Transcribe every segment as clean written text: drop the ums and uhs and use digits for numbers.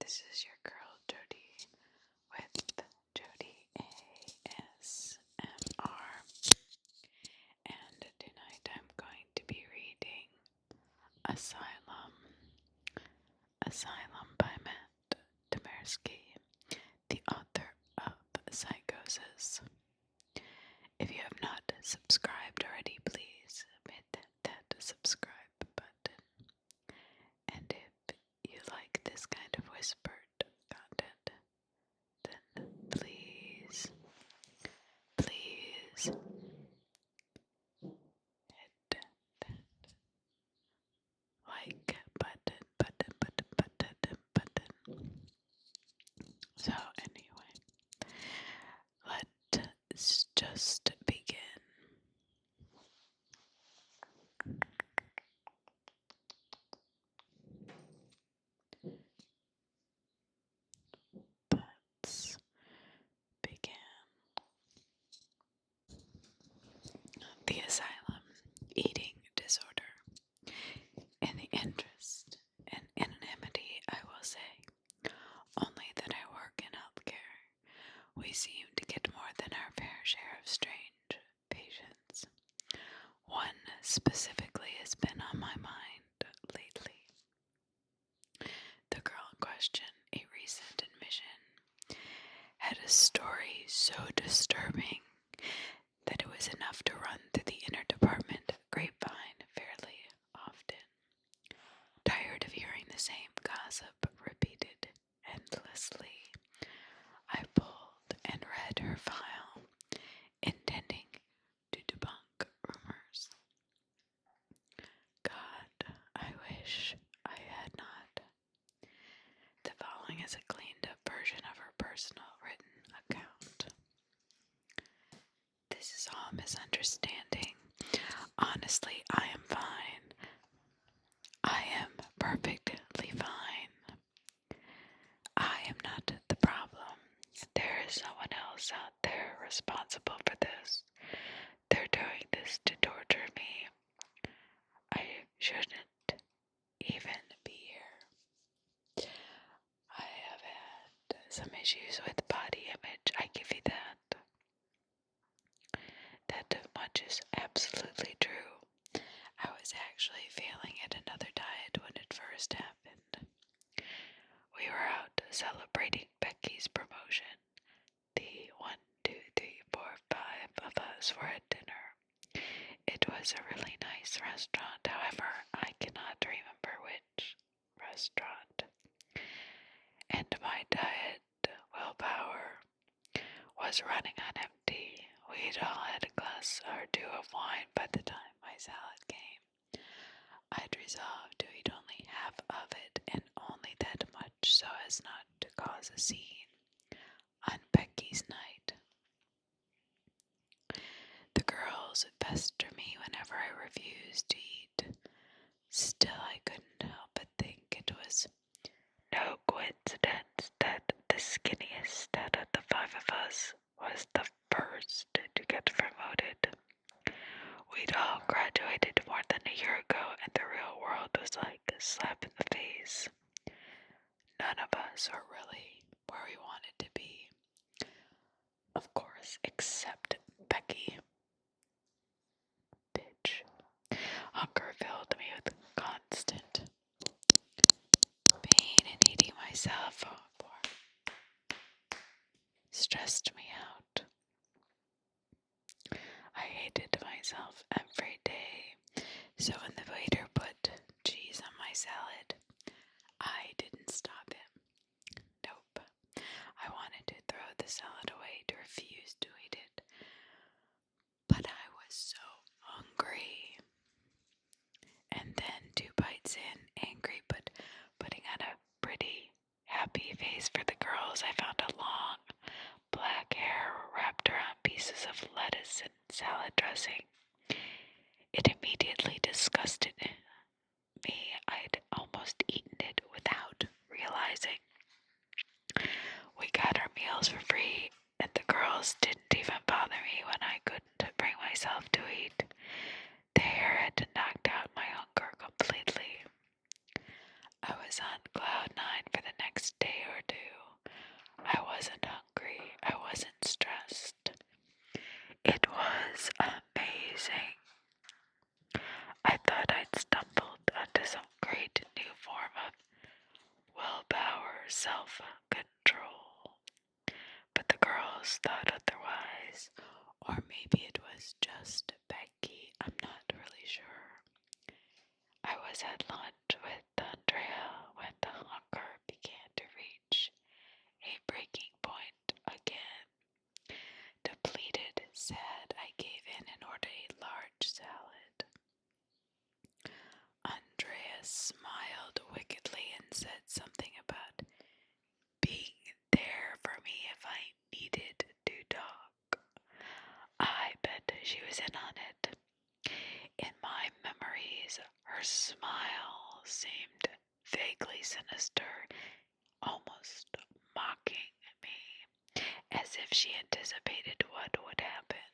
This is your girl Jodi with JodiAsmr, and tonight I'm going to be reading Asylum by Matt Demersky, the author of Psychosis. If you have not subscribed already, please hit that subscribe button. And if you like this kind of whispered content, then please hit that like button. So anyway, let's just begin. Let's begin. The Asylum, eating disorder. In the interest and anonymity, I will say, only that I work in healthcare, we seem to get more than our fair share of strange patients. One specifically has been on my mind lately. The girl in question, a recent admission, had a story so disturbing that it was enough to run through the inner department grapevine fairly often. Tired of hearing the same gossip repeated endlessly, I pulled and read her file, intending to debunk rumors. God, I wish I had not. The following is a cleaned-up version of her personal written account. This is all misunderstanding. Honestly, I am fine. I am perfectly fine. I am not the problem. There is someone else out there responsible for this. They're doing this to torture me. I shouldn't even be here. I have had some issues with body image, I give you that. That much is absolutely true. I was actually failing at another diet when it first happened. We were out celebrating Becky's promotion. The 1, 2, 3, 4, 5 of us were at dinner. It was a really nice restaurant, however, I cannot remember which restaurant. And my diet willpower was running on empty. We'd all had a glass or two of wine by the time my salad came. I'd resolved to eat only half of it, and only that much so as not to cause a scene on Becky's night. The girls pester me whenever I refused to eat. Still, I couldn't help but think it was no coincidence that the skinniest out of the 5 of us was the first to get promoted. We'd all graduated more than a year ago, and the real world was like a slap in the face. None of us are really where we wanted to be. Of course, except Becky. Bitch. Hunger filled me with constant pain, and hating myself stressed me out. I hated myself every day, so when the waiter put cheese on my salad, I didn't stop him. Nope. I wanted to throw the salad away, to refuse to eat it. But I was so hungry. And then 2 bites in, angry but putting on a pretty happy face for the girls, I found a long black hair wrapped around pieces of lettuce and salad dressing. It immediately disgusted me. I'd almost eaten it without realizing. We got our meals for free, and the girls didn't even bother me when I couldn't bring myself to eat. The hair had knocked out my hunger completely. I was on cloud 9 for the next day self-control. But the girls thought otherwise. Or maybe it was just Becky. I'm not really sure. I was at lunch with Andrea when the hunger began to reach a breaking point again. Depleted, sad, I gave in and ordered a large salad. Andrea smiled wickedly and said something about being there for me if I needed to talk. I bet she was in on it. In my memories, her smile seemed vaguely sinister, almost mocking me, as if she anticipated what would happen.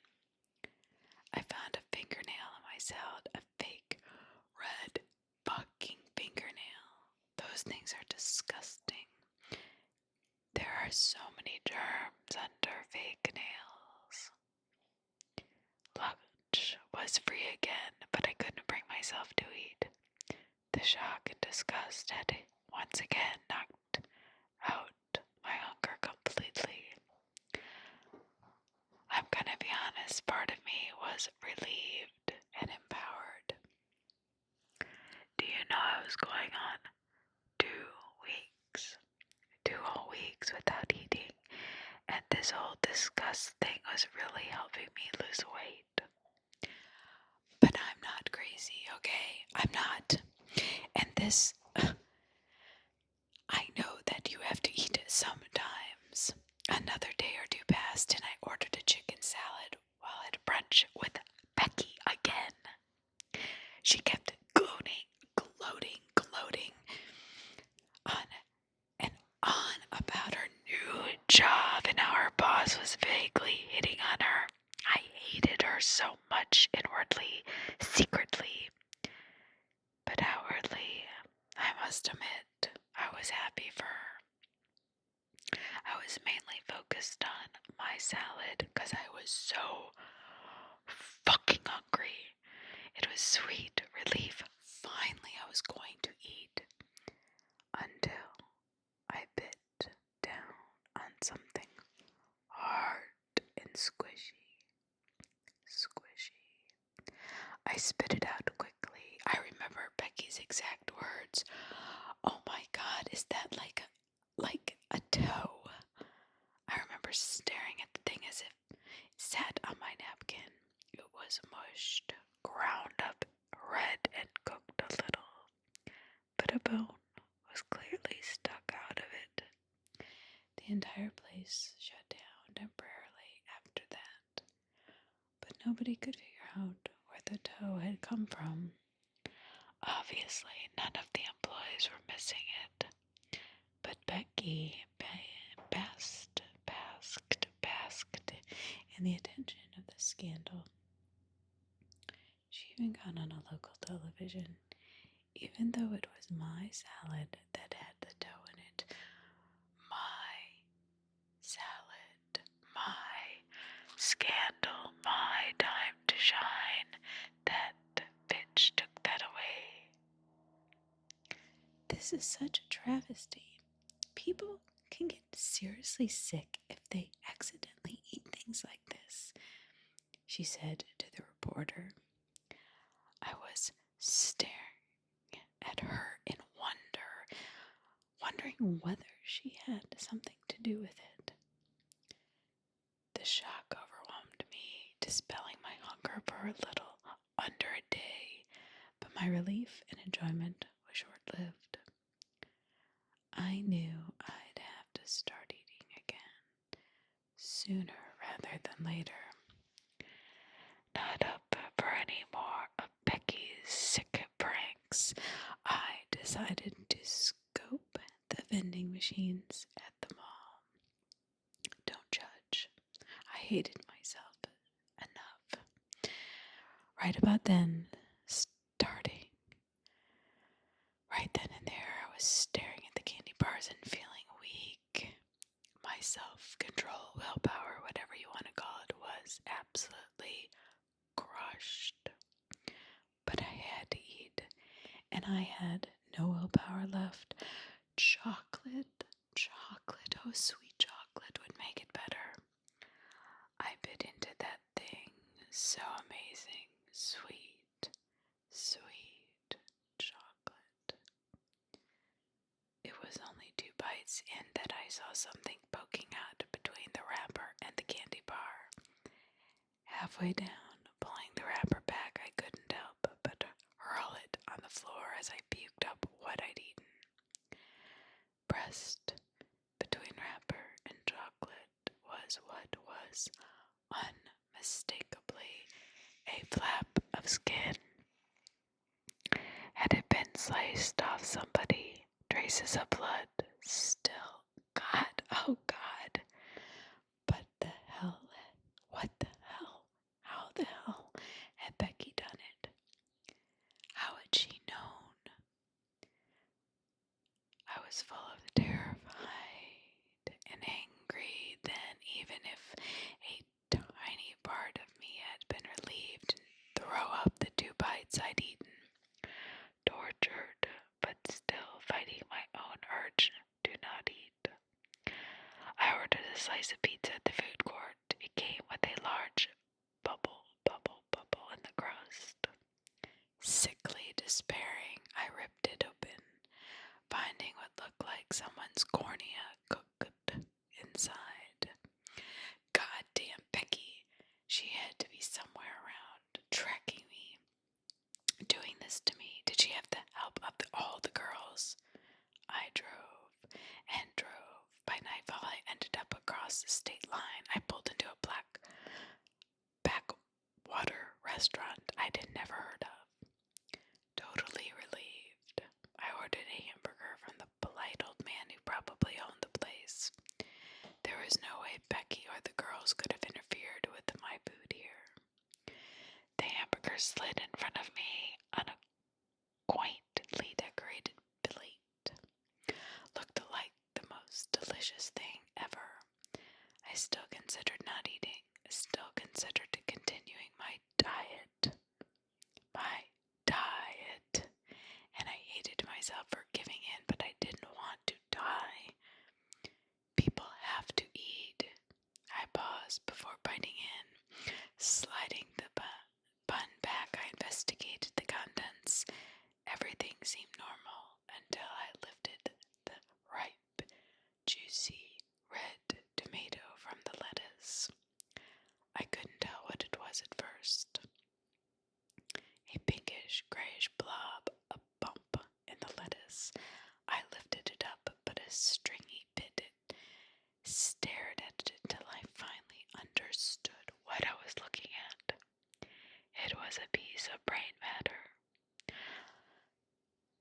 I found a fingernail in my salad, a fake red fucking fingernail. Those things are disgusting. There are so many germs under fake nails. Lunch was free again, but I couldn't bring myself to eat. The shock and disgust had once again knocked out my hunger completely. I'm gonna be honest, part of me was relieved and empowered. Do you know I was going on 2 weeks, 2 whole weeks without eating, and this whole disgust thing was really helping me lose weight. But I'm not crazy, okay? I'm not. And this, I know that you have to eat sometimes. Another day or two passed, and I ordered a chicken salad while at brunch with Becky again. She kept gloating on and on about her new job and how her boss was vaguely hitting on her. I hated her so much inwardly, secretly, but outwardly, I must admit, I was happy for her. I was mainly focused on my salad because I was so fucking hungry. It was sweet relief. Finally, I was going to eat until I bit down on something hard and squishy. I spit it out quickly. I remember Becky's exact words. Oh my God, is that like a toe? I remember staring at the thing as if it sat on my napkin. It was mushed, ground up, red, and cooked a little, but a bone was clearly stuck out of it. The entire place shut down temporarily after that, but nobody could figure out where the toe had come from. Obviously, none of the employees were missing it, but Becky basked in the attention of the scandal. She even got on a local television, even though it was my salad that had the toe in it. My salad, my scandal, my time to shine. That bitch took that away. This is such a travesty. People can get seriously sick if they accidentally eat things like this, she said to the reporter. I was staring at her in wondering whether she had something to do with it. The shock overwhelmed me, dispelling my hunger for a little under a day, but my relief and enjoyment was short-lived. I knew I'd have to start eating again, sooner rather than later. Not up for any more of Becky's sick pranks, I decided to scope the vending machines at the mall. Don't judge. I hated myself enough. Right about then, right then and there, I was staring at the candy bars and feeling weak. My self-control, willpower, whatever you want to call it, was absolutely crushed. But I had to eat, and I had no willpower left. Chocolate chocolate, oh sweet chocolate, would make it better. I bit into that thing. So amazing. Sweet, sweet chocolate. It was only 2 bites in that I saw something poking out between the wrapper and the candy bar. Halfway down, pulling the wrapper back, I couldn't help but hurl it on the floor as I puked up what I'd eaten. Pressed between wrapper and chocolate was what was unmistakably a flap of skin. Had it been sliced off somebody, traces of blood still. God, oh God. But the hell, what the hell, how the hell had Becky done it? How had she known? I was full of terrified and angry then, even if a tiny part of me had been relieved and throw up the 2 bites I'd eaten. Tortured, but still fighting my own urge to not eat. I ordered a slice of pizza at the food court. It came with a large bubble in the crust. Sickly despairing, I ripped it open, finding what looked like someone's cornea cooked inside. Goddamn Becky, she had to be somewhere around, tracking me, doing this to me. Did she have the help of all the girls? I drove and drove. By nightfall, I ended up across the state line. I pulled into a black backwater restaurant I'd never heard of. Totally relieved, I ordered a hamburger from the polite old man who probably owned the place. There was no way Becky or the girls could have interfered with my food here. The hamburger slid in front of me on a quaintly decorated plate. Looked like the most delicious thing ever. I still considered not eating, still considered continuing my diet. And I hated myself for giving in, but I didn't want to die. People have to eat. I paused before biting in. Sliding the bun back, I investigated the contents. Everything seemed normal until I lifted the ripe, juicy, red tomato from the lettuce. I couldn't tell what it was at first. A pinkish, grayish blob, a bump in the lettuce. I lifted it up, but a stringy bit stared at it until I finally understood what I was looking at. It was a piece of brain matter.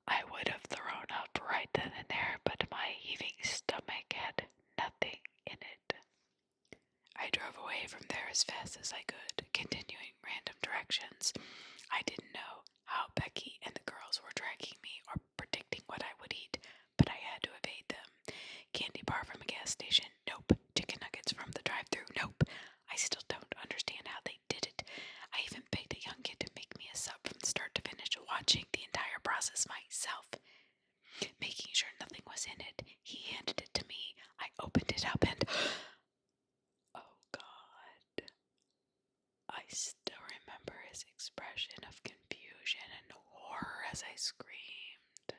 I would have thrown up right then and there, but my heaving stomach had nothing in it. I drove away from there as fast as I could, continuing random directions. I didn't know how Becky and the girls were tracking me or predicting what I would eat, but I had to evade them. Candy bar from a gas station? Nope. Chicken nuggets from the drive-thru? Nope. I still don't understand how they did it. I even begged a young kid to make me a sub from start to finish, watching the entire process myself. Making sure nothing was in it, he handed it to me. I opened it up and... oh God. I still remember his expression of confusion and horror as I screamed.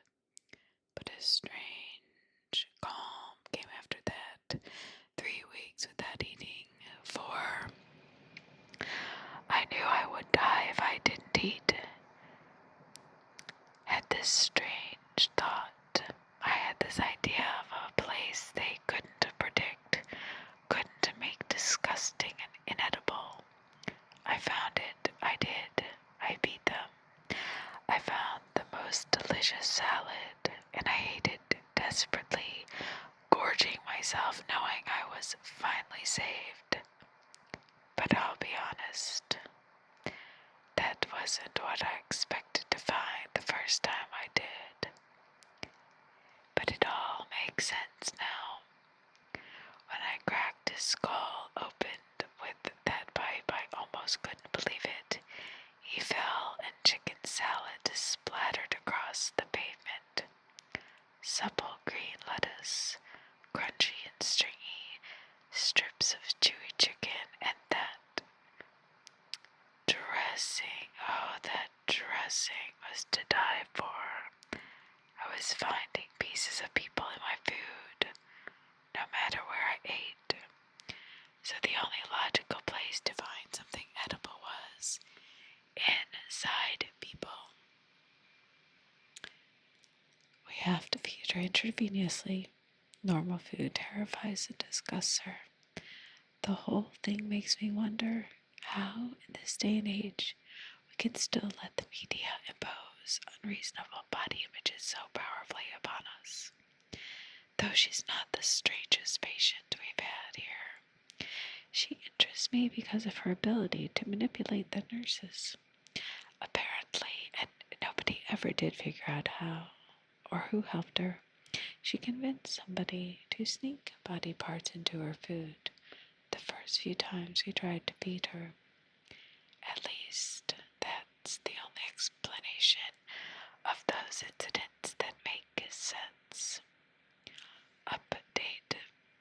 But a strange calm came after that. 3 weeks without eating. 4. I knew I would die if I didn't eat. Had this strange thought. I had this idea of a place they couldn't predict, couldn't make disgusting and inedible. I found it. I did. I beat them. I found the most delicious salad, and I ate it desperately, gorging myself, knowing I was finally saved. But I'll be honest, that wasn't what I expected to find the first time I did. But it all makes sense now. When I cracked his skull open with that pipe, I almost couldn't believe it. He fell, and chicken salad splattered across the pavement. Supple green lettuce, stringy strips of chewy chicken, and that dressing. Oh, that dressing was to die for. I was finding pieces of people in my food, no matter where I ate. So the only logical place to find something edible was inside people. We have to feed her intravenously. Normal food terrifies and disgusts her. The whole thing makes me wonder how, in this day and age, we can still let the media impose unreasonable body images so powerfully upon us. Though she's not the strangest patient we've had here, she interests me because of her ability to manipulate the nurses. Apparently, and nobody ever did figure out how or who helped her, she convinced somebody to sneak body parts into her food the first few times we tried to feed her. At least that's the only explanation of those incidents that make sense. Update.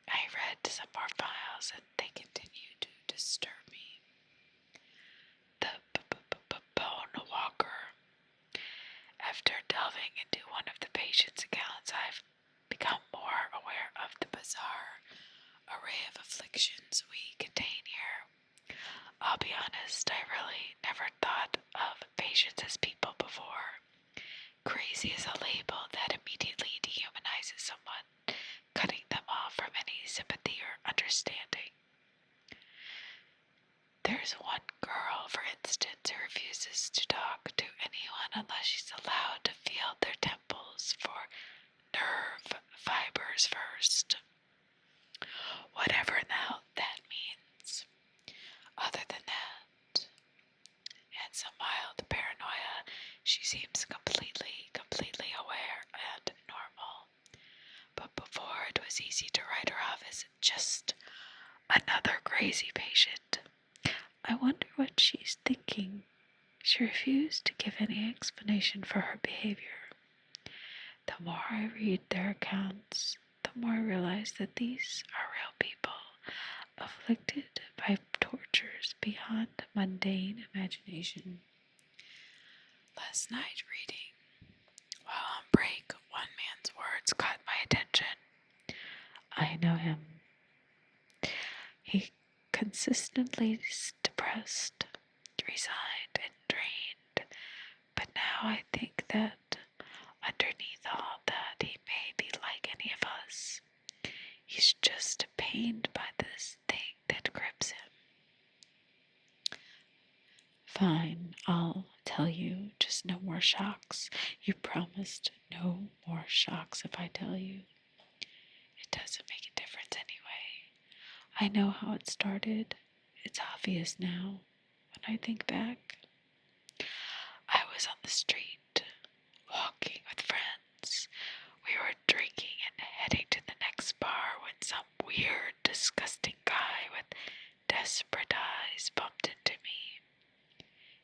I read some more files and they continue to disturb me. The bone walker. After delving into one of the patient's accounts, I've become more aware of the bizarre array of afflictions we contain here. I'll be honest, I really never thought of patients as people before. Crazy is a label that immediately dehumanizes someone, cutting them off from any sympathy or understanding. There's one girl, for instance, who refuses to talk to anyone unless she's allowed to feel their temples for nerve fibers first. Whatever the hell that means. Other than that, and some mild paranoia, she seems completely aware and normal. But before, it was easy to write her off as just another crazy patient. I wonder what she's thinking. She refused to give any explanation for her behavior. The more I read their accounts, the more I realize that these are real people, afflicted by tortures beyond mundane imagination. Last night reading, while on break, one man's words caught my attention. I know him. He consistently depressed, resigned, and drained, but now I think that underneath all that, he may be like any of us. He's just pained by this thing that grips him. Fine, I'll tell you, just no more shocks. You promised no more shocks if I tell you. It doesn't make a difference anyway. I know how it started. It's obvious now, when I think back. I was on the street, walking with friends. We were drinking and heading to the next bar when some weird, disgusting guy with desperate eyes bumped into me.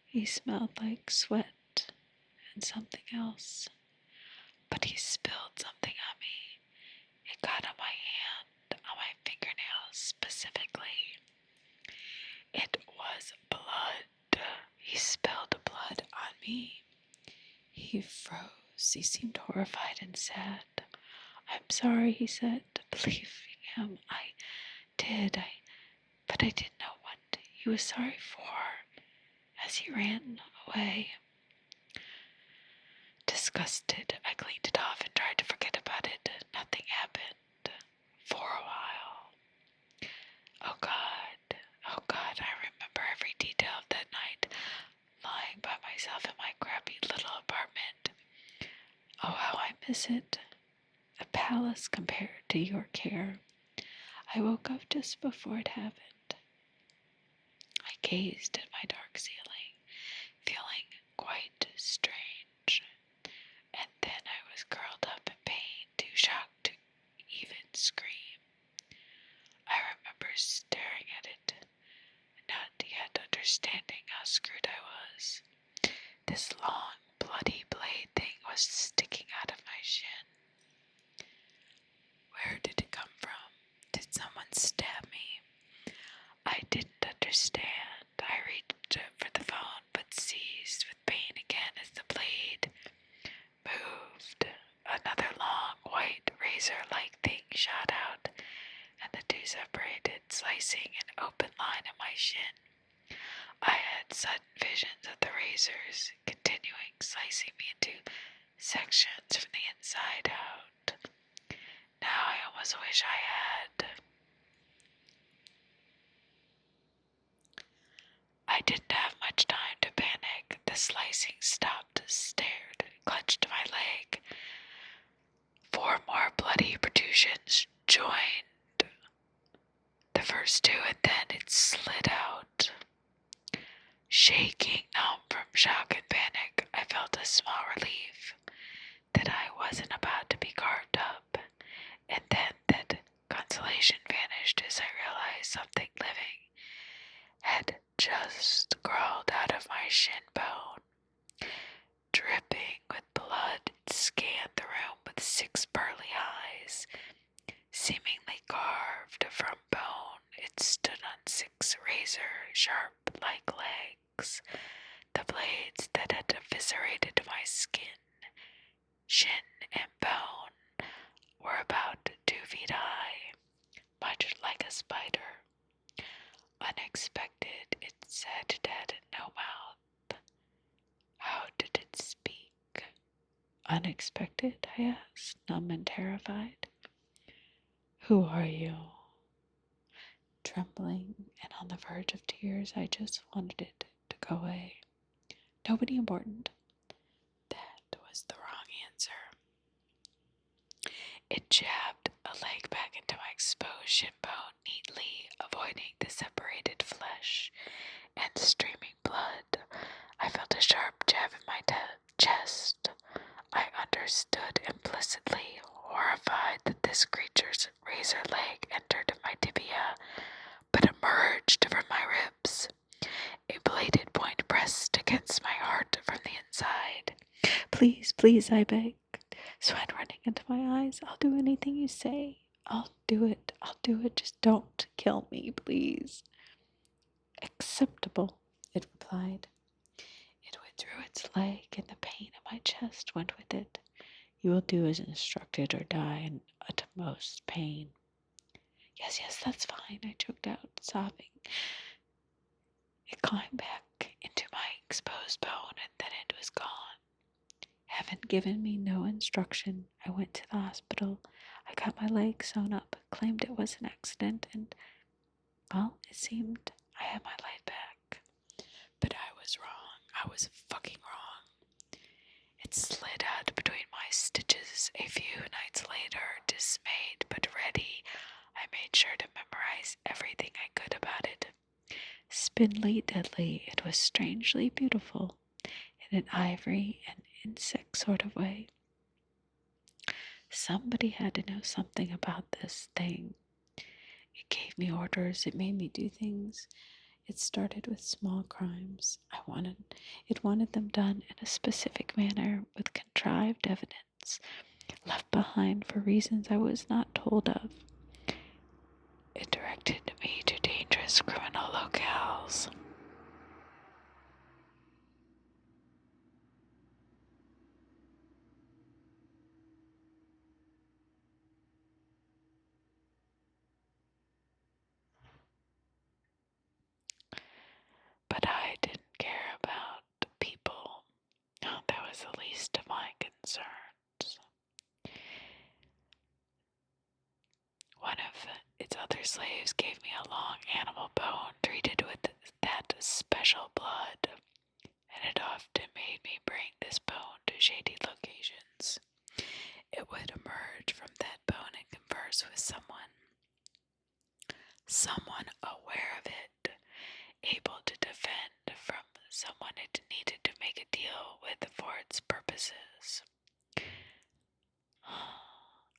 He smelled like sweat and something else, but he spilled something on me. It got on my hand, on my fingernails specifically. It was blood. He spilled blood on me. He froze. He seemed horrified and sad. I'm sorry, he said, believing him. I did, but I didn't know what he was sorry for. As he ran away, disgusted, I cleaned it off and tried to forget about it. Nothing happened for a while. Oh God, I remember every detail of that night, lying by myself in my crappy little apartment. Oh, how I miss it. A palace compared to your care. I woke up just before it happened. I gazed at my dark ceiling, feeling quite strange. And then I was curled up in pain, too shocked to even scream. I remember staring at it, not yet understanding how screwed I was. This long, bloody blade thing was sticking out of my shin. Where did it come from? shin. I had sudden visions of the razors continuing slicing me into sections from the inside out. Now I almost wish I had. I didn't have much time to panic. The slicing stopped, stared, clutched my leg. 4 more bloody protrusions joined the first 2, and then it slid out. Shaking, numb from shock and panic, I felt a small relief that I wasn't about to be carved up, and then that consolation vanished as I realized something living had just crawled out of my shin bone. Dripping with blood, it scanned the room with 6 pearly eyes, seemingly carved from bone. It stood on 6 razor-sharp like legs. The blades that had eviscerated my skin, shin, and bone were about 2 feet high, much like a spider. Unexpected, its head had no mouth. How did it speak? Unexpected, I asked, numb and terrified. Who are you? Trembling and on the verge of tears, I just wanted it to go away. Nobody important. That was the wrong answer. It jabbed a leg back into my exposed shin bone, neatly avoiding the separated flesh and streaming blood. I felt a sharp jab in my chest. I understood implicitly, horrified that this creature's razor leg entered my tibia, but emerged from my ribs. A bladed point pressed against my heart from the inside. Please, please, I begged, sweat running into my eyes. I'll do anything you say. I'll do it. Just don't kill me, please. Acceptable, it replied. It withdrew its leg, and the pain in my chest went with it. You will do as instructed or die in utmost pain. Yes, that's fine, I choked out, sobbing. It climbed back into my exposed bone, and then it was gone. Having given me no instruction, I went to the hospital. I got my leg sewn up, claimed it was an accident, and, well, it seemed I had my life back. But I was wrong. I was fucking wrong. It slid out between my stitches a few nights later, dismayed but ready. I made sure to memorize everything I could about it. Spindly deadly, it was strangely beautiful, in an ivory and insect sort of way. Somebody had to know something about this thing. It gave me orders, it made me do things. It started with small crimes. It wanted them done in a specific manner with contrived evidence, left behind for reasons I was not told of. It directed me to dangerous criminal locales. But I didn't care about the people. No, that was the least of my concerns. One of its other slaves gave me a long animal bone treated with that special blood, and it often made me bring this bone to shady locations. It would emerge from that bone and converse with someone aware of it, able to defend from someone it needed to make a deal with for its purposes.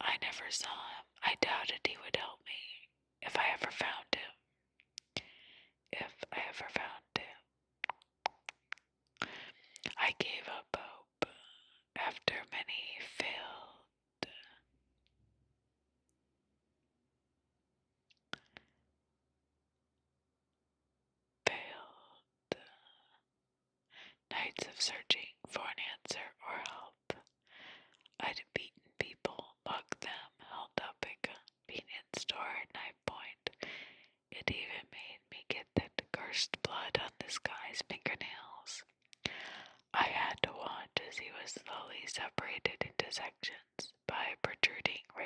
I never saw him. I doubted he would help me if I ever found him. I gave up hope after many failed nights of searching for an answer or help. I'd beaten people, mugged them, held up a convenience store at knife point. It even made me get that girl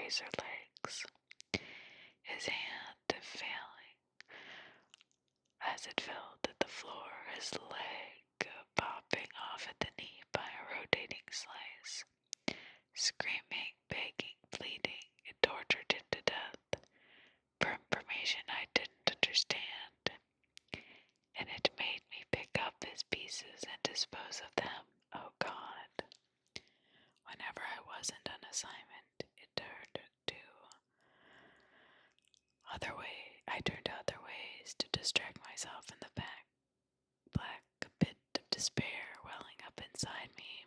razor legs, his hand failing as it fell to the floor, his leg popping off at the knee by a rotating slice. Screaming, begging, pleading, it tortured him to death for information I didn't understand, and it made me pick up his pieces and dispose of them. Oh God. Whenever I wasn't on assignment, I turned to other ways to distract myself in the black pit of despair welling up inside me.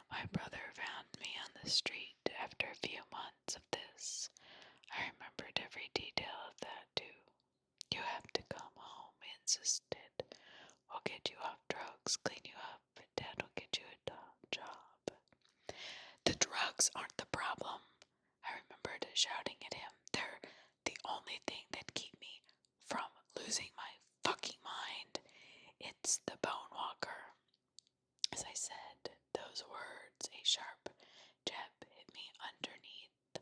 My brother found me on the street after a few months of this. I remembered every detail of that too. You have to come home, he insisted. We'll get you off drugs, clean you up, and Dad will get you a job. The drugs aren't the problem, I remembered shouting at him. They're the only thing that keep me from losing my fucking mind. It's the bone walker. As I said those words, a sharp jab hit me underneath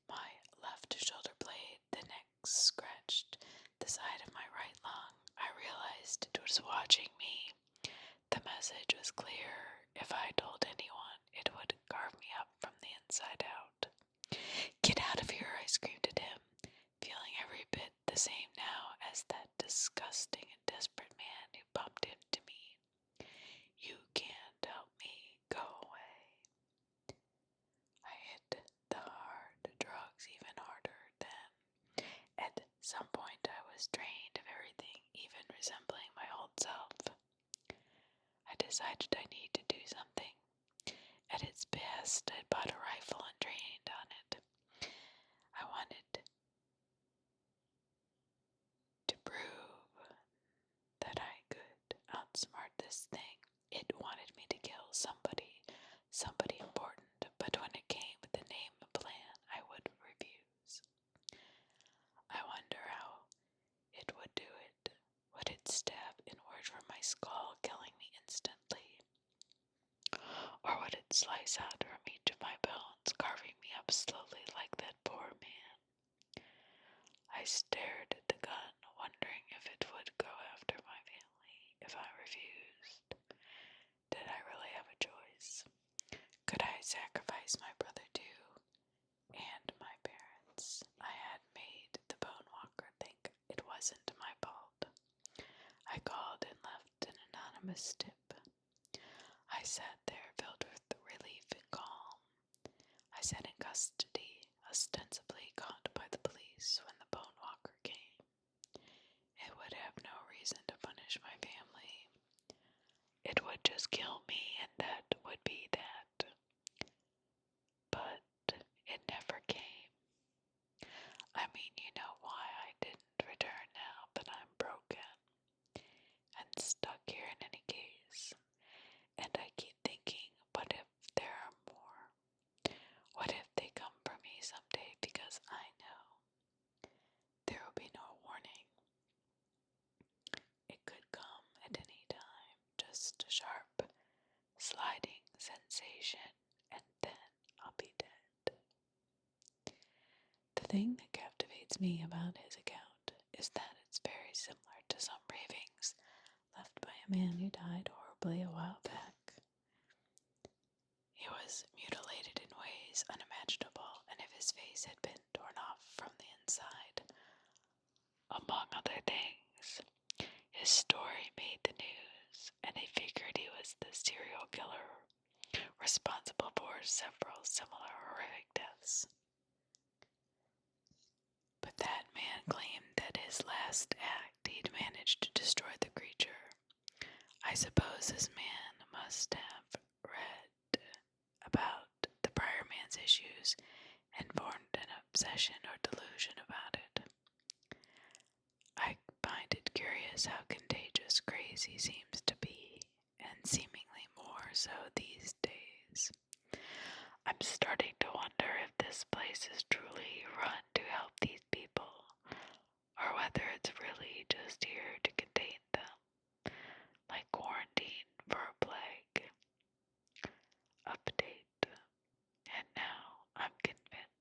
my left shoulder blade. The next scratched the side of my right lung. I realized it was watching me. The message was clear. If I told anyone, it would carve me up from the inside out. Get out of here, I screamed at him, feeling every bit the same now as that disgusting and desperate man who bumped into me. You can't help me. Go away. I hit the hard drugs even harder then. At some point I was drained of everything, even resembling my old self. I decided I need to do something. At its best, I'd bought a rifle and trained on it. I wanted to prove that I could outsmart this thing. It wanted me to kill somebody important, but when it came with the name and plan, I would refuse. I wonder how it would do it. Would it stab inward from my skull, killing me instantly? Or would it slice out from each of my bones, carving me up slowly like that poor man? I stared at the gun, wondering if it would go after my family if I refused. Did I really have a choice? Could I sacrifice my brother too? And my parents? I had made the bone walker think it wasn't my fault. I called and left an anonymous tip. I sat there filled with relief and calm. I sat in custody, ostensibly caught by the police when the bone walker came. It would have no reason to punish my family. It would just kill me, and that would be that. But it never came. I mean, you know why I didn't return now that I'm broken and stuck here in any case. And I keep thinking, what if there are more? What if they come for me someday, because I know there will be no warning. It could come at any time, just a sharp, sliding sensation, and then I'll be dead. The thing that captivates me about his account is that it's very similar to some ravings left by a man who died horribly a while back. He was mutilated in ways unimaginable, and if his face had been torn off from the inside, among other things, his story made the news, and they figured he was the serial killer responsible for several similar horrific deaths. But that man claimed that his last act he'd managed to destroy the creature. I suppose this man must have read about the prior man's issues and formed an obsession or delusion about it. I find it curious how contagious crazy seems to be, and seemingly more so these days. I'm starting to wonder if this place is truly run to help these people, or whether it's really just here to contain them, like quarantine for a plague. Update. And now I'm convinced.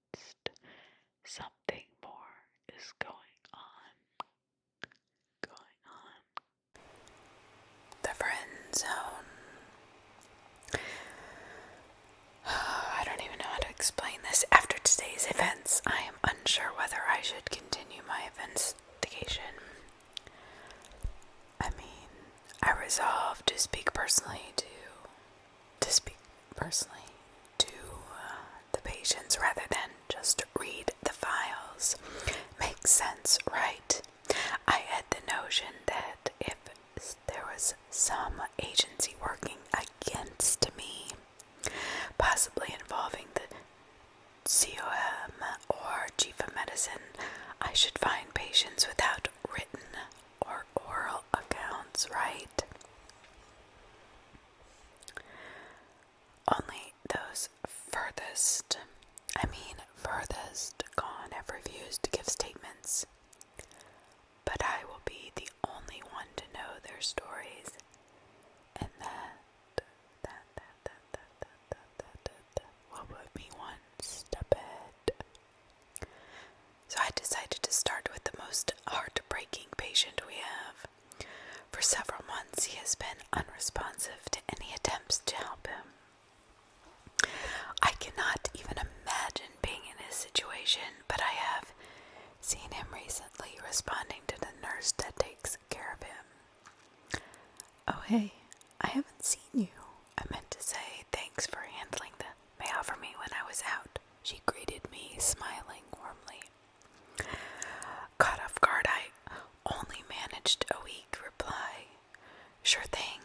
should continue my investigation. I resolved to speak personally to the patients rather than just read the files. Makes sense, right? I had the notion that if there was some agency working against me, possibly involving the COM or chief of medicine, I should find patients without written or oral accounts, right? Only those furthest gone have refused to give statements. But I will be the only one to know their stories, and that will put me one step ahead. So I decided to start with the most heartbreaking patient we have. For several months, he has been unresponsive to any attempts to help him. I cannot even imagine being in his situation, but I have seen him recently responding to the nurse that takes care of him. Oh hey, I haven't seen you. I meant to say thanks for handling the mail for me when I was out. She greeted me, smiling warmly. Caught off guard, I only managed a weak reply. Sure thing.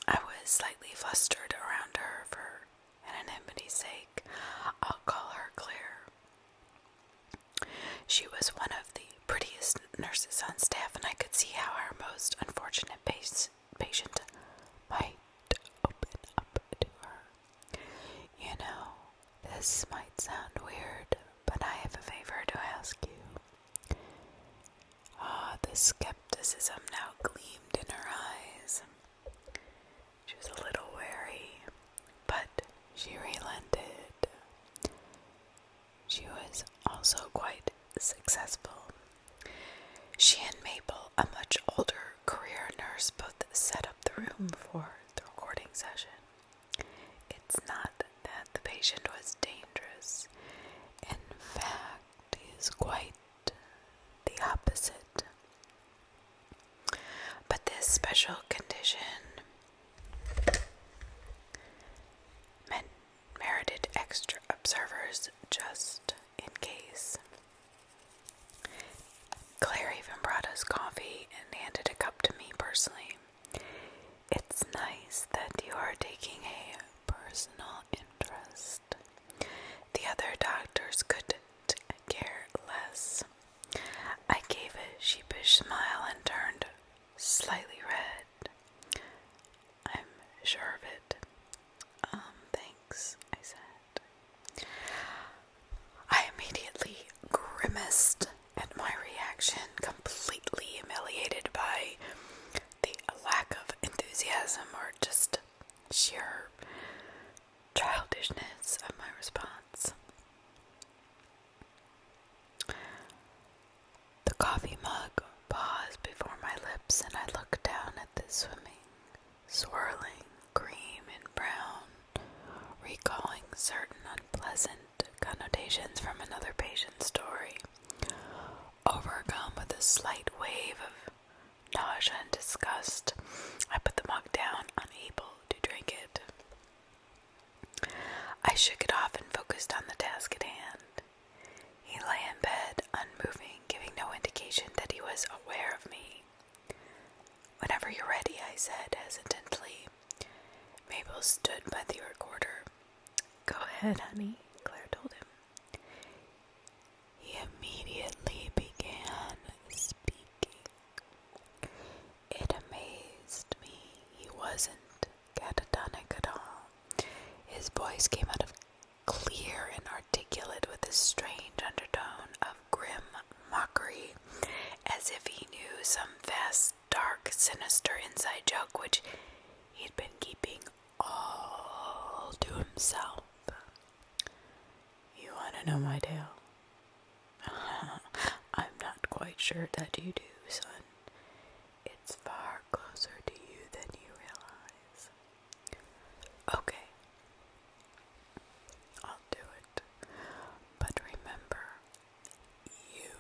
I was slightly flustered around her for anonymity's sake. I'll call her Claire. She was one of the prettiest nurses on staff, and I could see how our most unfortunate patient might open up to her. You know, this might sound weird, but I have a favor to ask you. The skepticism now gleamed in her eyes. She was a little wary, but she relented. She was also quite successful. She and Mabel, a much older career nurse, both set up the room for the recording session. It's not that the patient was dangerous. In fact, he is quite the opposite. But this special condition merited extra observers just in case. Claire even brought us coffee and handed a cup to me personally. It's nice that you are taking a personal interest. The other doctors couldn't care less. I gave a sheepish smile and turned slightly red. I'm sure of it. Thanks, I said. I immediately grimaced at my reaction, completely humiliated by the lack of enthusiasm or just sheer childishness of my response. The coffee mug paused before my lips, and I looked down at the swirling cream and brown, recalling certain unpleasant connotations from another patient's story. Overcome with a slight wave of nausea and disgust, I put the mug down, unable to drink it. I shook it off and focused on the task at hand. He lay in bed, unmoving, giving no indication that he was aware of me. Whenever you're ready, I said hesitantly. Mabel stood by the recorder. Go ahead, honey, Claire told him. He immediately began speaking. It amazed me he wasn't catatonic at all. His voice came out of clear and articulate with a strange undertone of grim mockery, as if he knew some vast, dark, sinister inside joke which he'd been keeping all to himself. You want to know my tale? I'm not quite sure that you do, son. It's far closer to you than you realize. Okay, I'll do it. But remember, you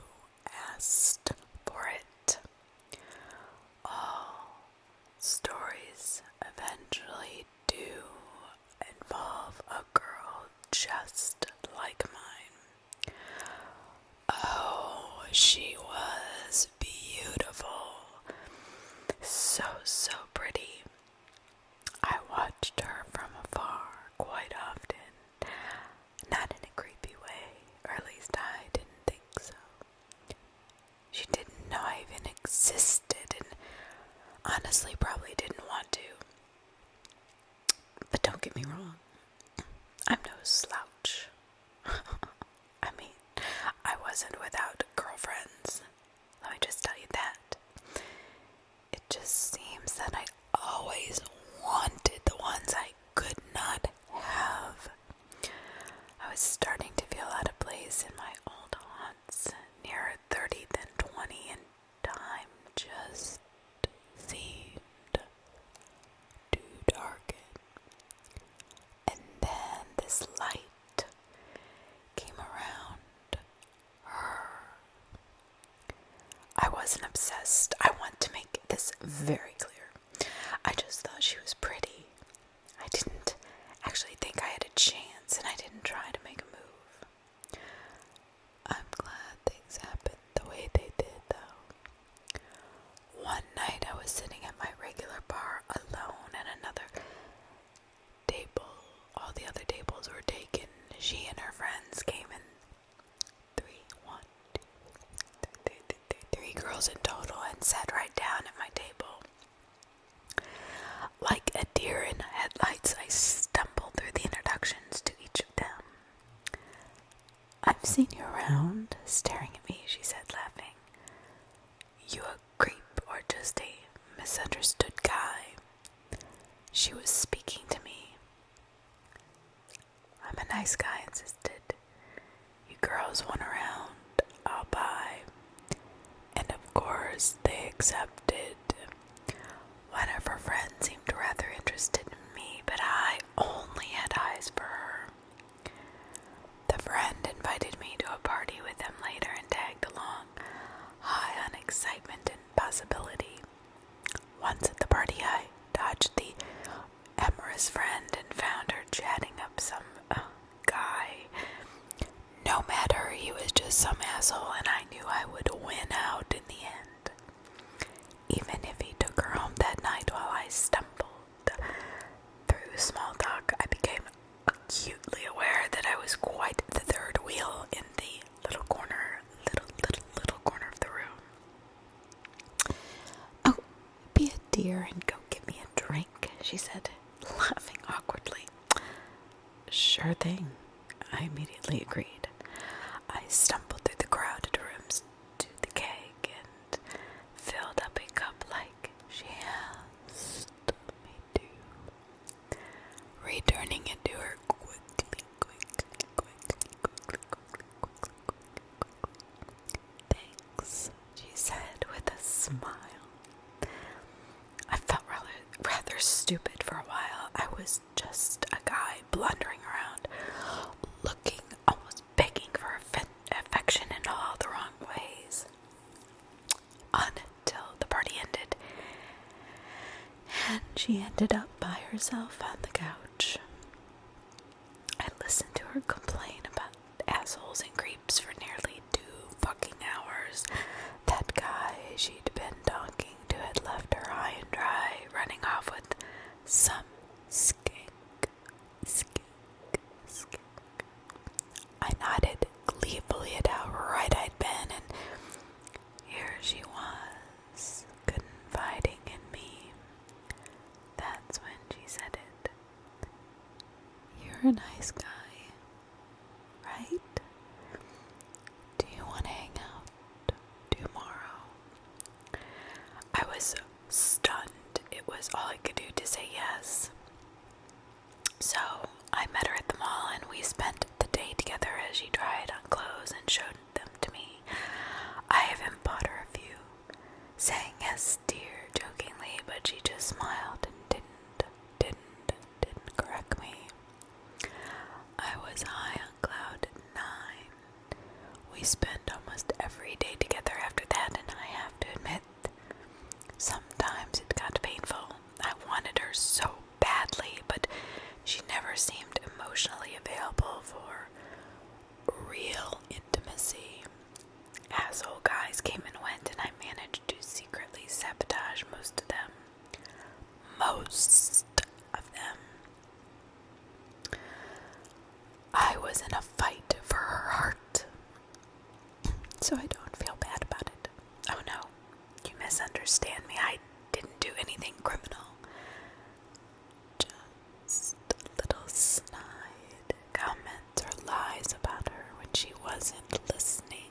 wasn't without girlfriends. Let me just tell you that. It just seems that I always wanted the ones I could not have. I was starting to feel out of place in my old haunts, nearer 30 than 20, and time just seemed to darken. And then this light came around her. I wasn't obsessed. I want to make this very clear. I just thought she was pretty. I didn't actually think I had a chance, and I didn't try to make a move. I'm glad things happened the way they did, though. One night I was sitting at my regular bar alone at another table. All the other tables were taken. She and her friends came in. Three girls in total, and sat right down at my table. Like a deer in headlights, I stumbled through the introductions to each of them. I've seen you around, staring at me, she said, laughing. You a creep or just a misunderstood guy? She was speaking to me. I'm a nice guy, I insisted. You girls want around, I'll buy. And of course, they accepted. One of her friends seemed rather interested in me, but I only had eyes for her. The friend invited me to a party with them later and tagged along, high on excitement and possibility. Once at the party, I dodged the amorous friend and found her chatting up some guy. No matter, he was just some asshole, and I knew I would win out in the end. Even if he took her home that night while I stumbled through small talk, I became acutely aware that I was quite the third wheel in the little corner of the room. Oh, be a dear and go get me a drink, she said, laughing awkwardly. Sure thing, I immediately agreed. I stumbled through the crowded rooms to the keg and filled up a cup like she asked me to, returning it to her quickly. Thanks, she said with a smile. I felt rather stupid for a while. I was just a guy blundering around, looking, almost begging for affection in all the wrong ways. Until the party ended, and she ended up by herself on the couch. I listened to her complain about assholes and creeps for nearly 2 fucking hours. That guy she'd been talking to had left her high and dry, running off with some skink. I nodded gleefully at how right I'd been, and here she was, confiding in me. That's when she said it. You're a nice guy, right? Do you want to hang out tomorrow? I was stunned. It was all I could do to say yes. So I met her at the mall, and we spent the day together as she tried on clothes and showed them to me. I even bought her a few, saying yes, dear, jokingly, but she just smiled and didn't correct me. I was high on cloud 9. We spent almost every day together after that, and I have to admit, sometimes it got painful. I wanted her so badly, but she never seemed emotionally available for real intimacy. Asshole guys came and went, and I managed to secretly sabotage most of them. I was in a fight for her heart, so I don't feel bad about it. Oh no, you misunderstand me. I didn't do anything criminal. Just little snide comments or lies about her when she wasn't listening.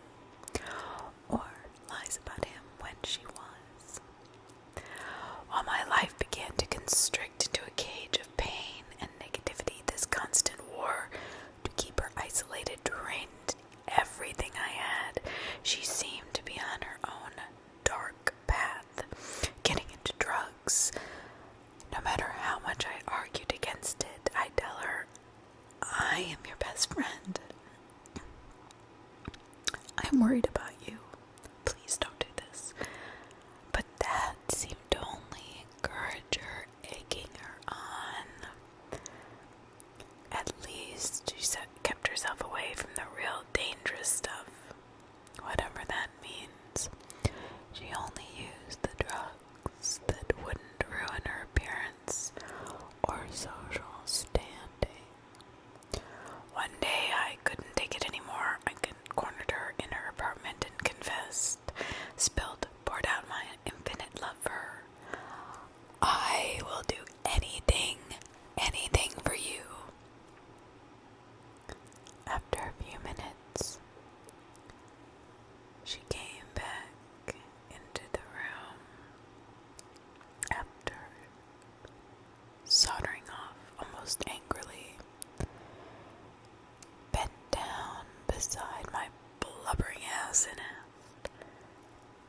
beside my blubbering ass and asked,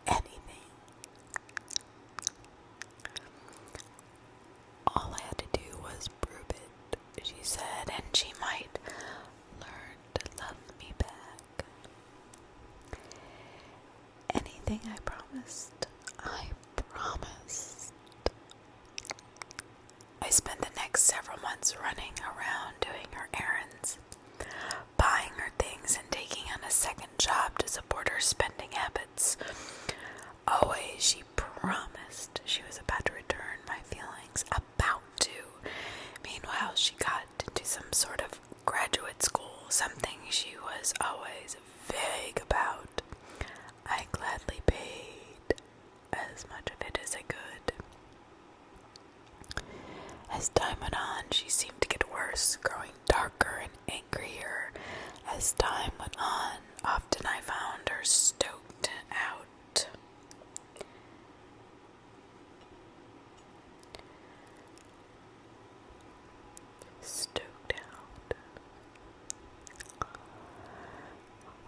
anything. All I had to do was prove it, she said, and she might learn to love me back. Anything, I promised. I promised. I spent the next several months running around doing her errands, buying her things and taking on a second job to support her spending habits. Always she promised she was about to return my feelings, about to. Meanwhile, she got into some sort of graduate school, something she was always vague about. I gladly paid as much of it as I could. As time went on, she seemed to get worse, growing darker and angrier. As time went on, often I found her stoked out.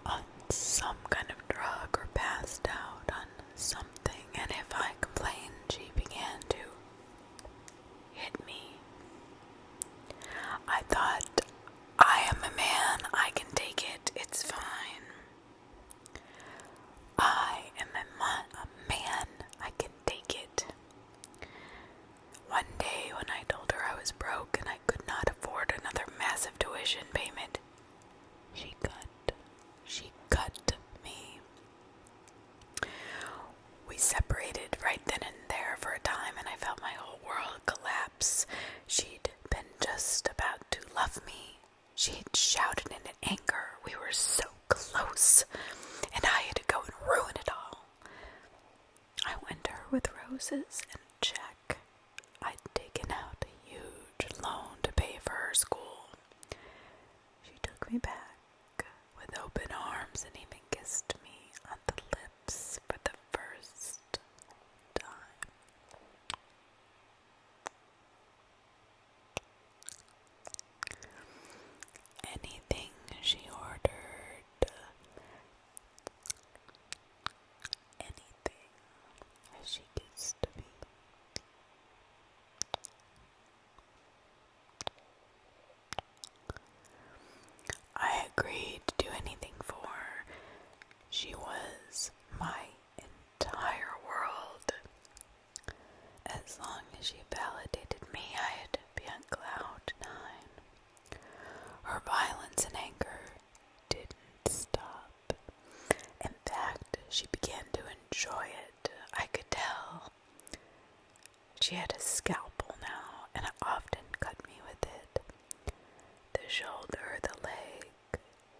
On some kind of drug or passed out on something, and if I complained, she began to hit me. I thought, I am a man, I can take it, it's fine. I am a man, I can take it. One day when I told her I was broke and I could not afford another massive tuition payment, she cut me. We separated right then and there for a time, and I felt my whole world collapse. She'd been just about to love me. She had shouted in anger. We were so close, and I had to go and ruin it all. I went to her with roses and a check. I'd taken out a huge loan to pay for her school. She took me back with open arms and even kissed me on the lips for the first time. Anything she ordered, anything as she kissed me. I agreed to do anything for her. She was my entire world. As long as she validated me, I'd be on cloud 9. Her violence and anger didn't stop. In fact, she began to enjoy it. I could tell. She had a scalpel now, and often cut me with it. The shoulder, the leg,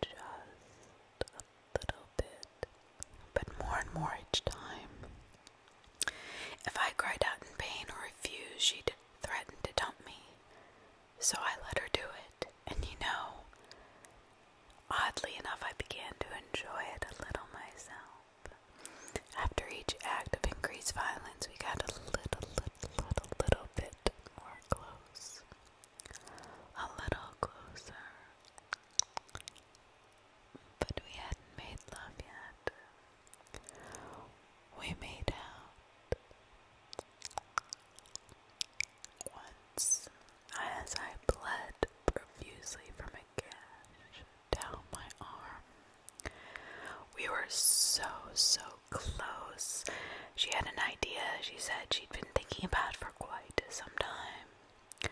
just a little bit, but more and more each time. If I cried out in pain or refused, she'd threaten to dump me. So I let her do it, and oddly enough, I began to enjoy it a little myself. After each act of increased violence, we got a little bit more close. A little closer. But we hadn't made love yet. We made out once as I bled profusely from a gash down my arm. We were so close. She had an idea she said she'd been thinking about for quite some time.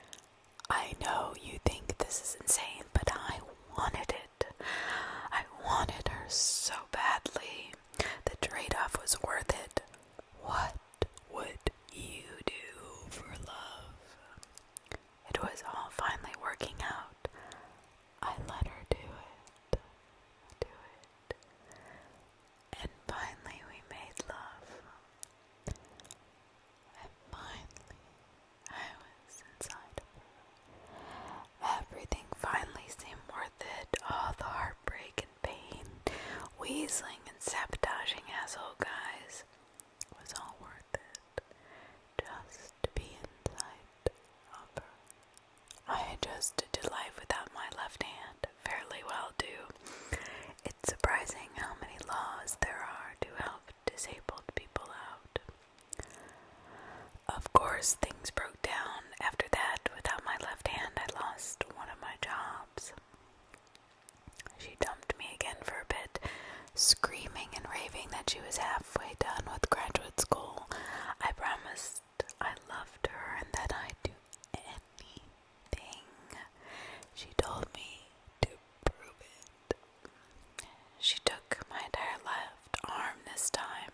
I know you think this is insane, but I wanted it. I wanted her so badly. The trade-off was worth it. What would you do for love? It was all finally working out. I let her do it. And finally we made love. And finally I was inside of her. Everything finally seemed worth it. All the heartbreak and pain, weaseling and sabotaging asshole guys, was all worth it. Just to be inside of her. I adjusted to life without my left hand fairly well too. It screaming and raving that she was halfway done with graduate school, I promised I loved her and that I'd do anything she told me to prove it. She took my entire left arm this time,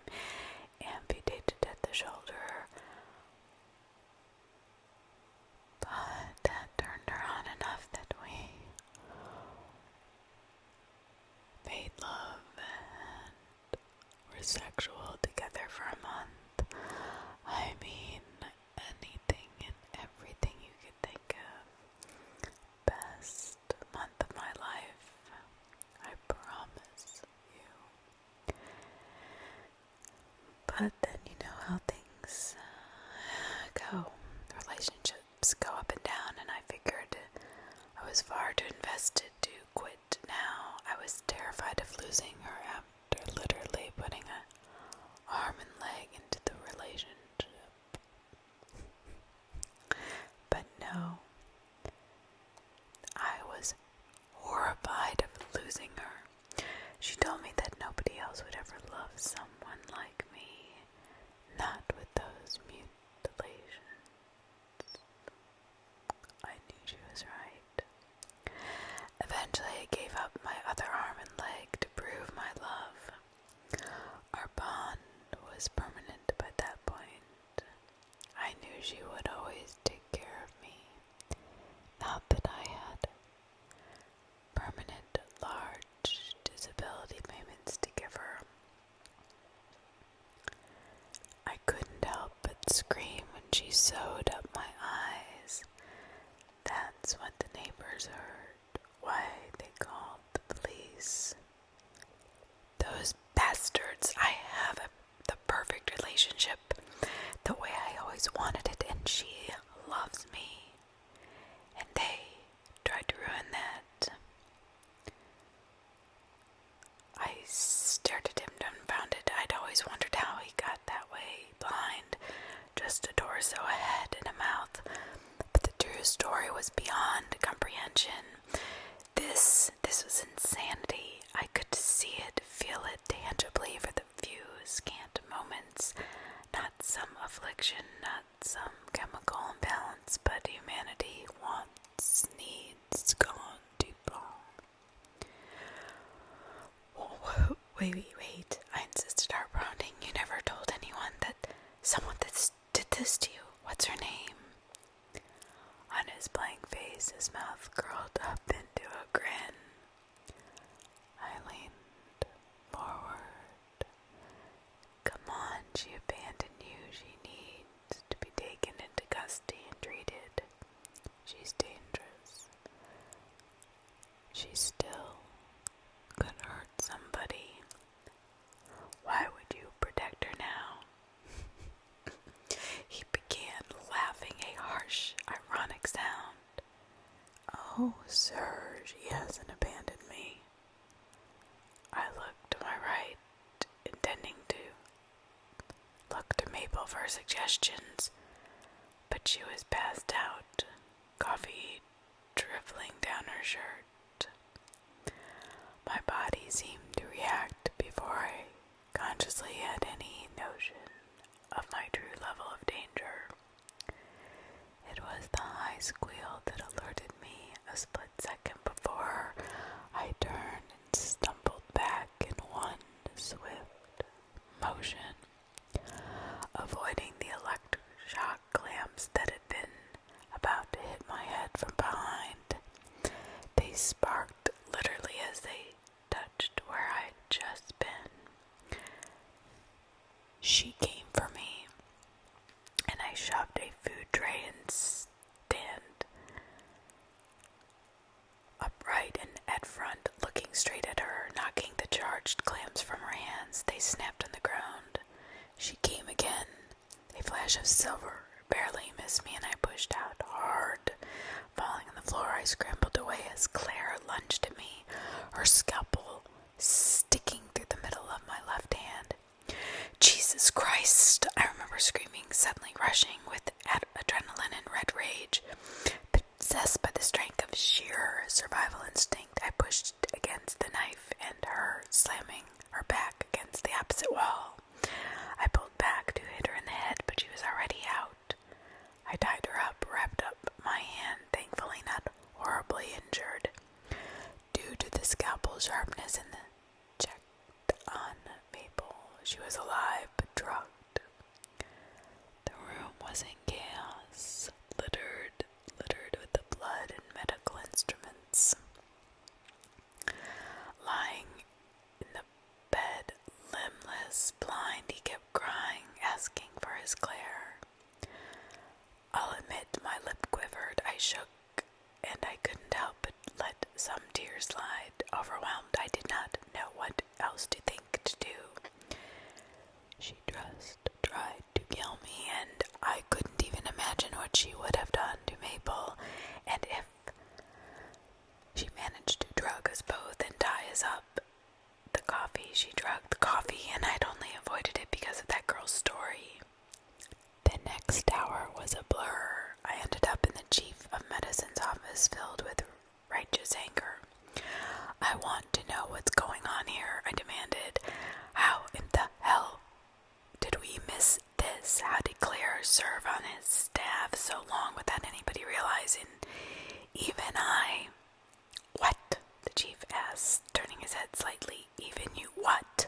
amputated at the shoulder, but that turned her on enough that we made love and were sexual together for a month. I mean, anything and everything you could think of. Best month of my life, I promise you. But then you know how things go. Relationships go up and down, and I figured I was far too invested to quit now. I was terrified of losing her after literally putting an arm and leg into the relationship. But no, I was horrified of losing her. She told me that nobody else would ever love someone like me, not with those mutilations. I knew she was right. Eventually I gave up my other arm and leg to prove my love. Our bond was permanent by that point. I knew she would always take care of me. Not that I had permanent large disability payments to give her. I couldn't help but scream when she sewed up my eyes. That's what the neighbors heard. Why they called the police. Those bastards. I have the perfect relationship, the way I always wanted it, and she loves me. And they tried to ruin that. I stared at him dumbfounded. I'd always wondered how he got that way, blind, just a torso, a head, and a mouth. But the true story was beyond comprehension. This was insanity. I could see it, feel it tangibly for the few scant moments. Not some affliction, not some chemical imbalance, but humanity wants, needs, gone too far. Oh, wait, I insisted, heart pounding. You never told anyone that someone did this to you. What's her name? On his blank face, his mouth curled up into a grin. I leaned forward. Come on, she abandoned you. She needs to be taken into custody and treated. She's dangerous. She still could hurt somebody. Why would you protect her now? He began laughing, a harsh, ironic sound. Oh, sir, she hasn't abandoned me. I looked to my right, intending to look to Mabel for suggestions, but she was passed out, coffee dribbling down her shirt. My body seemed to react before I consciously had any notion of my true level of danger. It was the high squeal that alerted me a split second before I turned and stumbled back in one swift motion, avoiding the electric shock clamps that had been about to hit my head from behind. They sparked literally as they touched where I'd just been. She came for me, and I shoved a food tray and stand upright and at front, looking straight at her, knocking the charged clamps from her hands. They snapped on the ground. She came again. A flash of silver barely missed me, and I pushed out hard. Falling on the floor, I scrambled away as Claire lunged at me, her scalpel sticking through the middle of my left hand. Jesus Christ! I remember screaming, suddenly rushing with adrenaline and red rage. Possessed by the strength of sheer survival instinct, I pushed against the knife and her, slamming her she was alive but drugged. The room was in chaos, littered with the blood and medical instruments. Lying in the bed, limbless, blind, he kept crying, asking for his Claire. I'll admit my lip quivered, I shook, and I couldn't help but let some tears slide. Overwhelmed, I did not know what else to think to do. She tried to kill me, and I couldn't even imagine what she would have done to Maple, and if she managed to drug us both and tie us up. The coffee, she drugged the coffee, and I'd only avoided it because of that girl's story. The next hour was a blur. I ended up in the chief of medicine's office filled with righteous anger. I want to know what's going on here, I demanded. How in the hell did we miss this? How did Claire serve on his staff so long without anybody realizing? Even I. What? The chief asked, turning his head slightly. Even you what?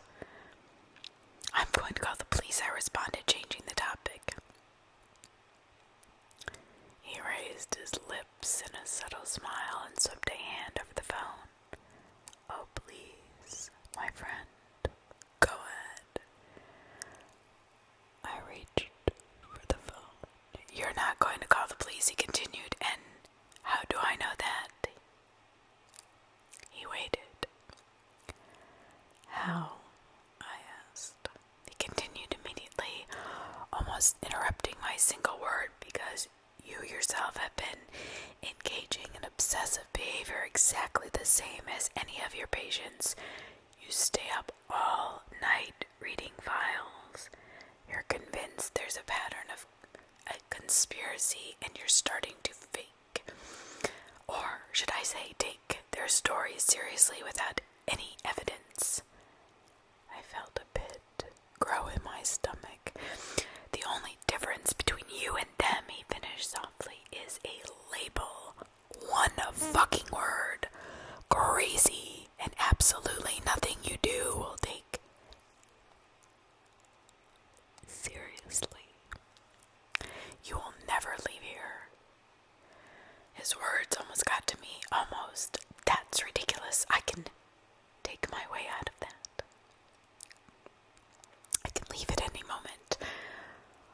I'm going to call the police, I responded, changing the topic. He raised his lips in a subtle smile and swept a hand over the phone. Oh, please, my friend, go ahead. I reached for the phone. You're not going to call the police, he continued, and how do I know that? He waited. How? I asked. He continued immediately, almost interrupting my single word, because you yourself have been engaging in obsessive behavior exactly the same as any of your patients. You stay up all night reading files. You're convinced there's a pattern of a conspiracy and you're starting to fake, or should I say take, their stories seriously without any evidence. I felt a pit grow in my stomach. The only difference between you and them, he finished softly, is a label. One fucking word. Crazy. And absolutely nothing you do will take seriously. You will never leave here. His words almost got to me. Almost. That's ridiculous. I can take my way out of that. I can leave at any moment.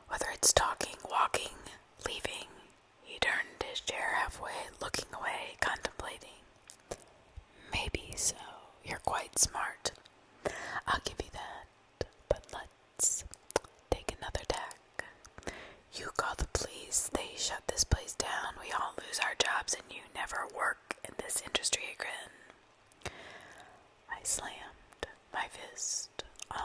Whether it's talking, walking, leaving. He turned his chair halfway, looking away, contemplating. Maybe so. You're quite smart. I'll give you that. But let's take another tack. You call the police, they shut this place down, we all lose our jobs, and you never work in this industry again. I slammed my fist on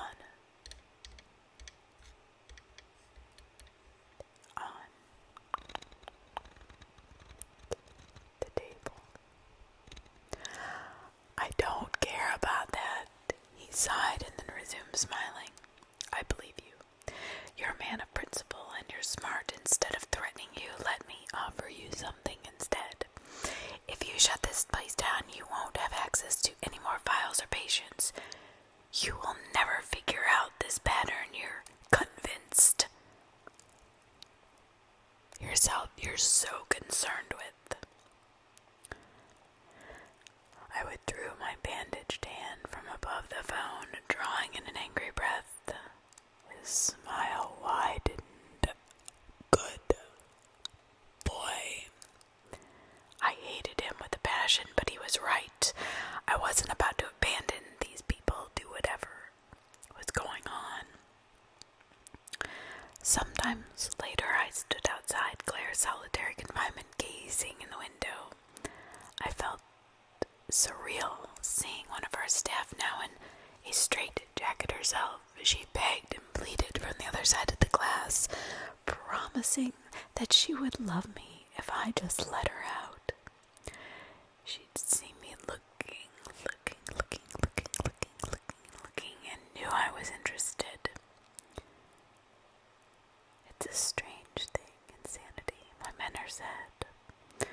the table. I don't care about that. He sighed and then resumed smiling. I believe you. You're a man of principle and you're smart. Instead of threatening you, let me offer you something instead. If you shut this place down, you won't have access to any more files or patients. You will never figure out this pattern, you're convinced. Yourself, you're so concerned with. I withdrew my bandaged hand from above the phone, drawing in an angry breath. His smile widened. Good boy. I hated him with a passion, but he was right. I wasn't about to abandon these people, do whatever was going on. Sometimes later I stood outside Claire's solitary confinement, gazing in the window. I felt surreal seeing one of our staff now in a straitjacket herself. She begged and pleaded from the other side of the glass, promising that she would love me if I just let her out. She'd see me looking, and knew I was interested. It's a strange thing, insanity, my mentor said.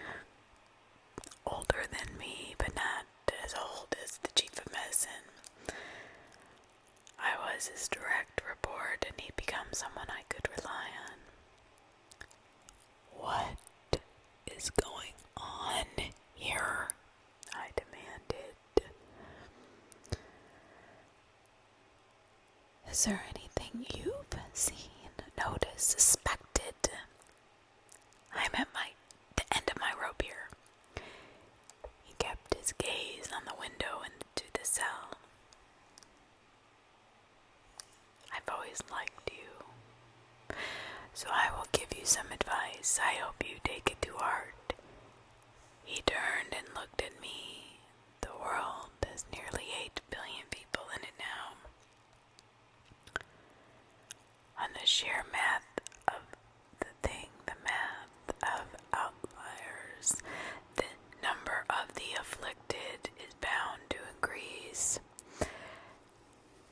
Older than me, but not as old as the chief of medicine. I was his direct report, and he'd become someone I could rely on. What is going on here? I demanded. Is there anything you've seen, noticed, suspected? I'm at the end of my rope here. He kept his gaze on the window into the cell. I've always liked you, so I will give you some advice. I hope you take it to heart. He turned and looked at me. The world has nearly 8 billion people in it now. On the sheer math of the thing, the math of outliers, the number of the afflicted is bound to increase.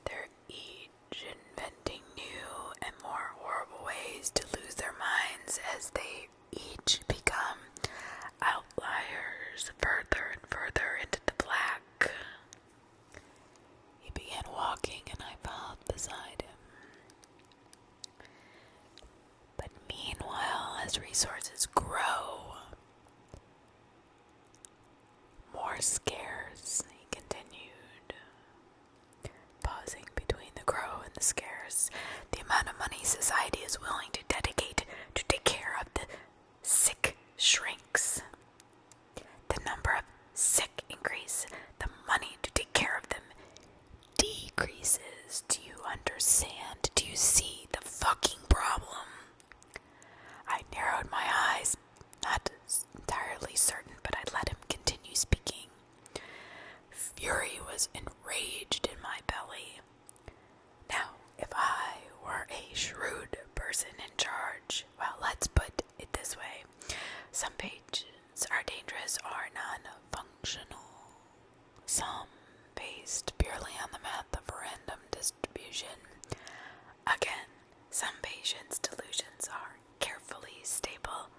They're each inventing new and more horrible ways to lose their minds as they each become outliers further and further into the black. He began walking and I followed beside him. But meanwhile, as resources grow, more scarce, he continued, pausing between the grow and the scarce, the amount of money society is willing to dedicate to take care of the sick shrinks. The number of sick increase, the money to take care of them decreases. Do you understand? Do you see the fucking problem? I narrowed my eyes, not entirely certain, but I let him continue speaking. Fury was enraged in my belly. Now, if I were a shrewd person in charge, well, let's put it this way. Some patients are dangerous or non-functional. Some based purely on the math of random distribution. Again, some patients' delusions are carefully stable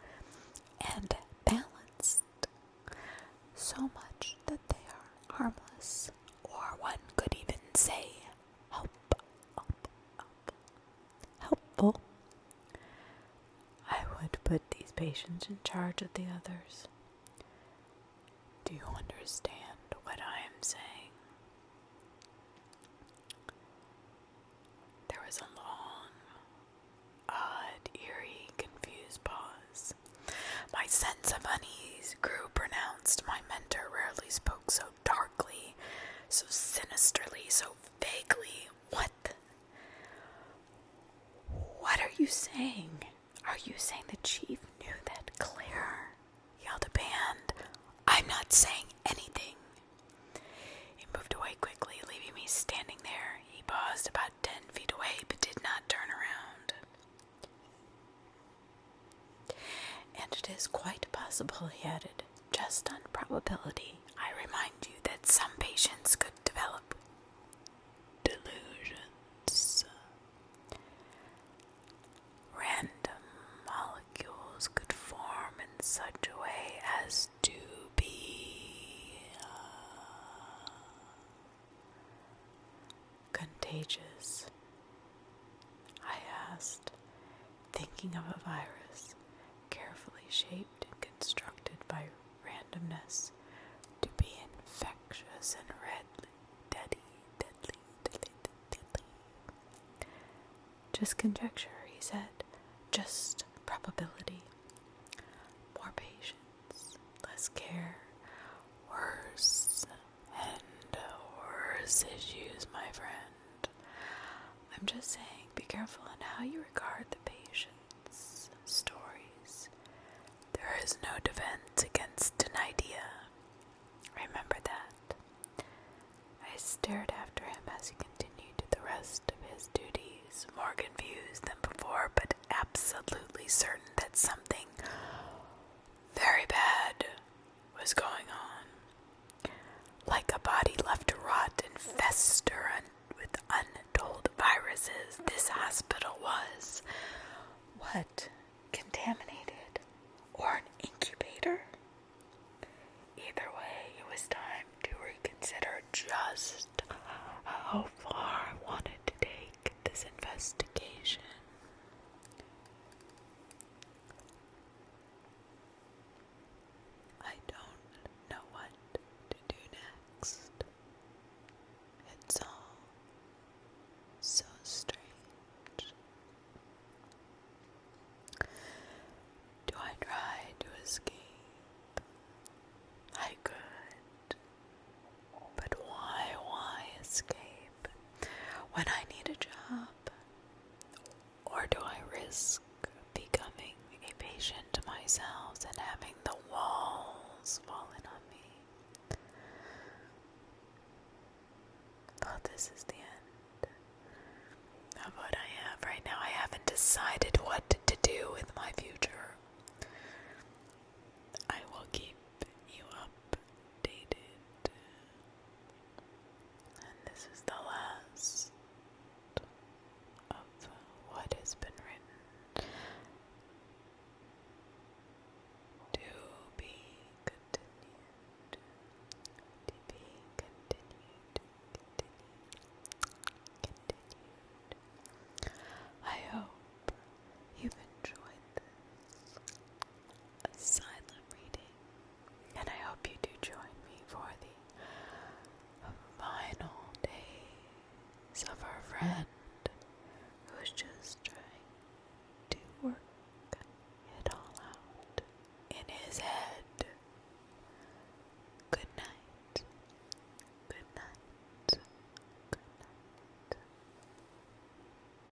and balanced, so much that they are harmless, or one could even say helpful. I would put these patients in charge of the others. Do you understand what I am saying? There was a long, odd, eerie, confused pause. My sense of unease grew pronounced. My mentor rarely spoke so darkly, so sinisterly, so vaguely. What are you saying? Are you saying the chief knew that clear? Yelled a band. I'm not saying anything. He moved away quickly, leaving me standing there. He paused about 10 feet away, but did not turn around. And it is quite possible, he added, just on probability, I remind you that some patients could develop delusions. Random molecules could form in such a way as to be contagious. I asked, thinking of a virus carefully shaped and constructed by randomness to be infectious and deadly. Just conjecture, he said. Just probability. More patience, less care, worse and worse issues, my friend. I'm just saying, be careful in how you regard the patient's stories. There is no defense against an idea. Remember that. I stared after him as he continued to the rest of his duties, more confused than before, but absolutely certain that something very bad was going on. Like a body left to rot and fester with untold viruses, this hospital was. What? Contaminated? Or an incubator? Either way, it was time to reconsider just how far I wanted to take this is the end of what I have right now. I haven't decided what to do with my future. I will keep you updated. And this is the last of what has been written. To be continued. To be continued. Continued. I hope you've enjoyed this Asylum reading, and I hope you do join me for the final days of our friend